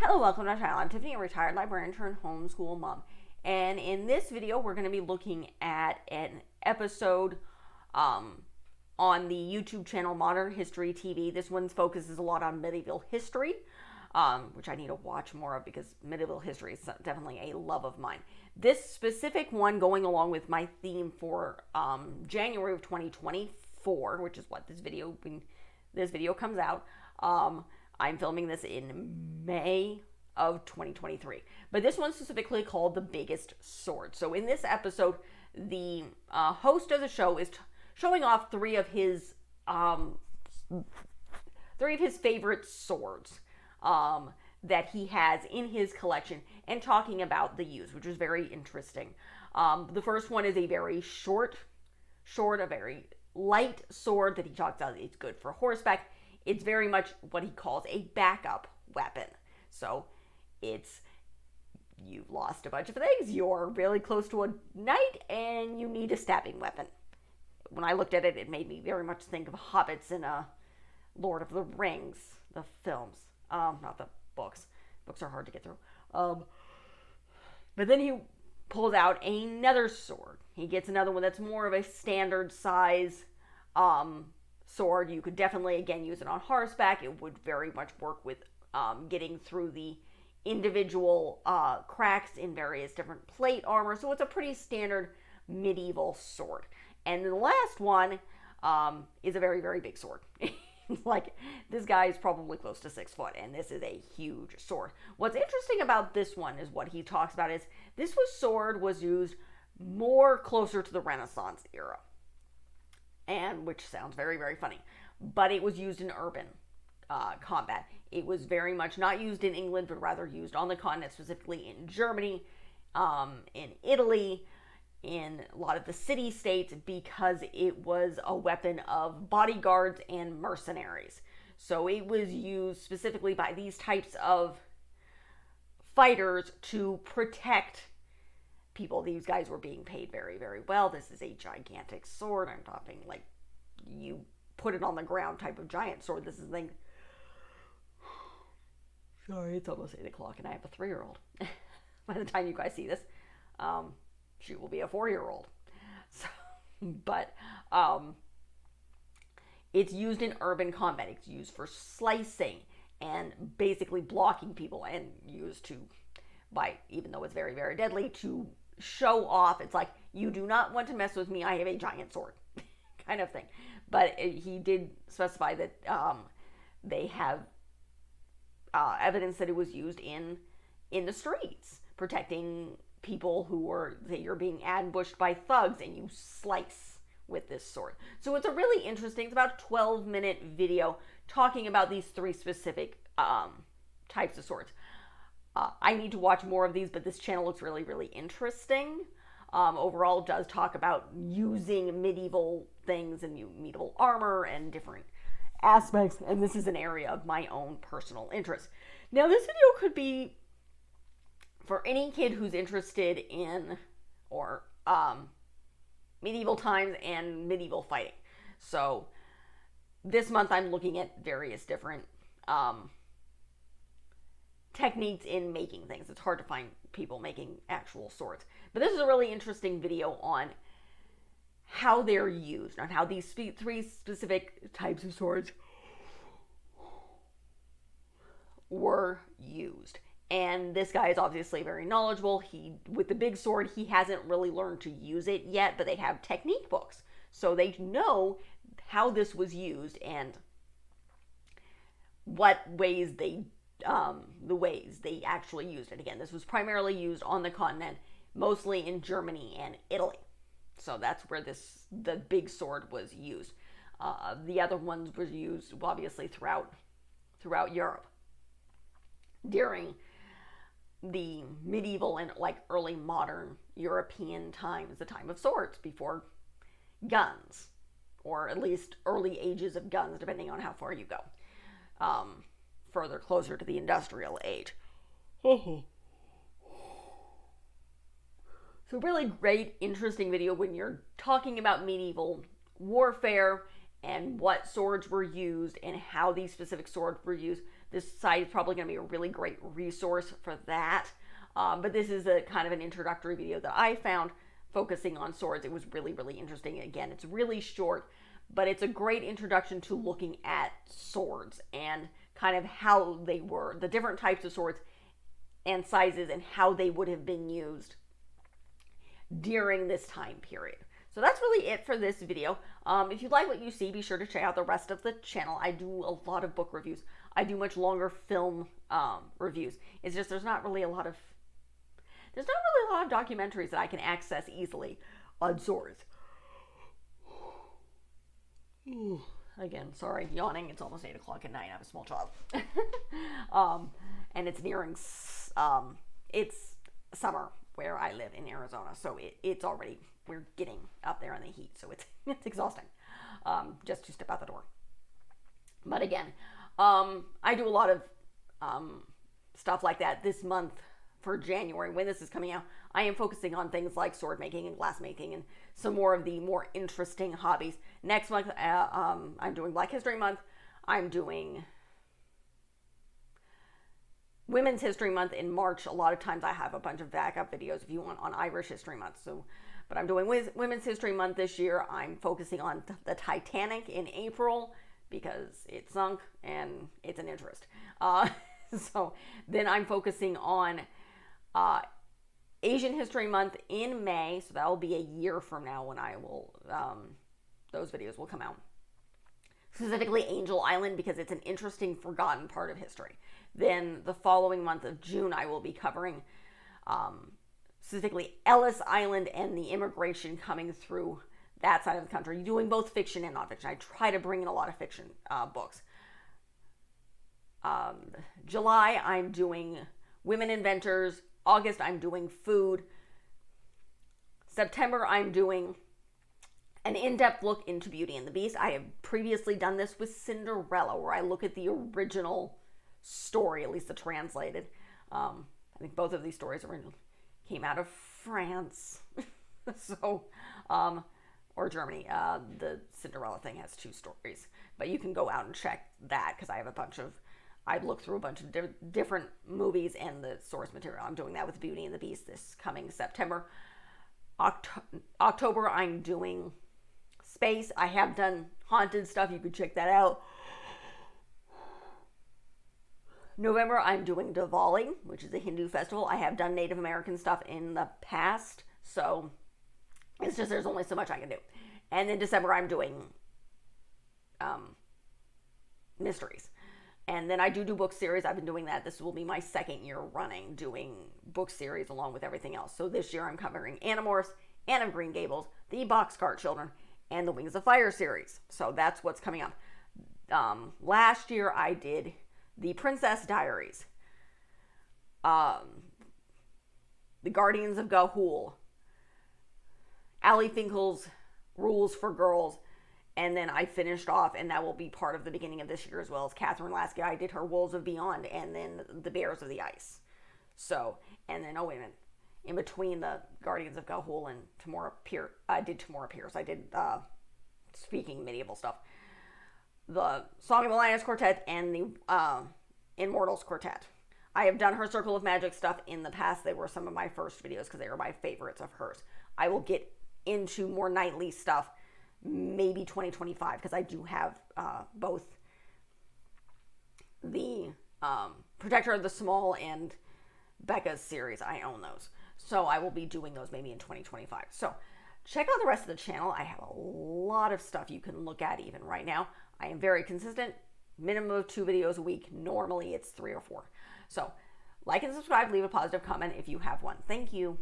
Hello, welcome to my channel. I'm Tiffany, a retired librarian turned homeschool mom. And in this video, we're going to be looking at an episode on the YouTube channel Modern History TV. This one focuses a lot on medieval history, which I need to watch more of because medieval history is definitely a love of mine. This specific one going along with my theme for January of 2024, which is what this video comes out. I'm filming this in May of 2023. But this one's specifically called The Biggest Sword. So in this episode, the host of the show is showing off three of his favorite swords that he has in his collection and talking about the use, which is very interesting. The first one is a very short, a very light sword that he talks about. It's good for horseback. It's very much what he calls a backup weapon. So you've lost a bunch of things, you're really close to a knight, and you need a stabbing weapon. When I looked at it, it made me very much think of hobbits in Lord of the Rings, the films. Not the books. Books are hard to get through. But then he pulls out another sword. He gets another one that's more of a standard size sword. You could definitely, again, use it on horseback. It would very much work with getting through the individual cracks in various different plate armor. So it's a pretty standard medieval sword. And the last one is a very, very big sword. Like, this guy is probably close to 6 foot, and this is a huge sword. What's interesting about this one is what he talks about is this sword was used more closer to the Renaissance era. And which sounds very, very funny. But it was used in urban combat. It was very much not used in England, but rather used on the continent, specifically in Germany, in Italy, in a lot of the city-states, because it was a weapon of bodyguards and mercenaries. So it was used specifically by these types of fighters to protect people. These guys were being paid very, very well. This is a gigantic sword. I'm talking like you put it on the ground type of giant sword. This is the thing. Sorry, it's almost 8 o'clock and I have a 3-year-old. By the time you guys see this, she will be a 4-year-old. So, but it's used in urban combat. It's used for slicing and basically blocking people, and used to, even though it's very, very deadly, to show off. It's like, you do not want to mess with me, I have a giant sword kind of thing. But he did specify that they have evidence that it was used in the streets, protecting people who were, say, you're being ambushed by thugs and you slice with this sword. So it's a really interesting, it's about a 12-minute video talking about these three specific types of swords. I need to watch more of these, but this channel looks really, really interesting. Overall, it does talk about using medieval things and medieval armor and different aspects, and this is an area of my own personal interest. Now, this video could be for any kid who's interested in medieval times and medieval fighting. So this month I'm looking at various different techniques in making things. It's hard to find people making actual swords. But this is a really interesting video on how they're used, on how these three specific types of swords were used. And this guy is obviously very knowledgeable. With the big sword, he hasn't really learned to use it yet, but they have technique books. So they know how this was used and what ways the ways they actually used it. Again, this was primarily used on the continent, mostly in Germany and Italy. So that's where the big sword was used. The other ones were used obviously throughout Europe during the medieval and like early modern European times, the time of swords before guns, or at least early ages of guns, depending on how far you go. Further closer to the industrial age. So really great, interesting video when you're talking about medieval warfare and what swords were used and how these specific swords were used. this site is probably going to be a really great resource for that. But this is a kind of an introductory video that I found focusing on swords. It was really, really interesting. Again, it's really short, but it's a great introduction to looking at swords and kind of how they were, the different types of swords and sizes, and how they would have been used during this time period. So that's really it for this video. If you like what you see, be sure to check out the rest of the channel. I do a lot of book reviews. I do much longer film reviews. It's just there's not really a lot of documentaries that I can access easily on swords. Again, sorry, yawning. It's almost 8 o'clock at night. I have a small child. And it's nearing, it's summer where I live in Arizona. So it's already, we're getting up there in the heat. So it's exhausting just to step out the door. But again, I do a lot of stuff like that this month. For January, when this is coming out, I am focusing on things like sword making and glass making and some more of the more interesting hobbies. Next month, I'm doing Black History Month. I'm doing Women's History Month in March. A lot of times I have a bunch of backup videos if you want on Irish History Month. But I'm doing Women's History Month this year. I'm focusing on the Titanic in April because it sunk and it's an interest. So then I'm focusing on Asian History Month in May, so that will be a year from now when I will, those videos will come out. Specifically Angel Island, because it's an interesting, forgotten part of history. Then the following month of June, I will be covering specifically Ellis Island and the immigration coming through that side of the country, doing both fiction and nonfiction. I try to bring in a lot of fiction books. July, I'm doing women inventors. August, I'm doing food. September, I'm doing an in-depth look into Beauty and the Beast. I have previously done this with Cinderella, where I look at the original story, at least the translated. I think both of these stories came out of France. So, or Germany. The Cinderella thing has 2 stories. But you can go out and check that, because I have I've looked through a bunch of different movies and the source material. I'm doing that with Beauty and the Beast this coming September. October, I'm doing space. I have done haunted stuff. You can check that out. November, I'm doing Diwali, which is a Hindu festival. I have done Native American stuff in the past, so it's just there's only so much I can do. And then December, I'm doing mysteries. And then I do book series. I've been doing that. This will be my 2nd year running doing book series along with everything else. So this year I'm covering Animorphs, Anne of Green Gables, The Boxcar Children, and the Wings of Fire series. So that's what's coming up. Last year I did the Princess Diaries, the Guardians of Ga'Hoole, Ali Finkel's Rules for Girls, and then I finished off, and that will be part of the beginning of this year as well, as Catherine Lasky. I did her Wolves of Beyond, and then the Bears of the Ice. So, and then, oh wait a minute, in between the Guardians of Ga'Hoole and Tamora Pierce, I did Tamora Pierce. I did, speaking medieval stuff, the Song of the Lioness Quartet and the Immortals Quartet. I have done her Circle of Magic stuff in the past. They were some of my first videos because they were my favorites of hers. I will get into more nightly stuff maybe 2025, because I do have both the Protector of the Small and Becca's series. I own those. So I will be doing those maybe in 2025. So check out the rest of the channel. I have a lot of stuff you can look at even right now. I am very consistent. Minimum of 2 videos a week. Normally it's 3 or 4. So like and subscribe. Leave a positive comment if you have one. Thank you.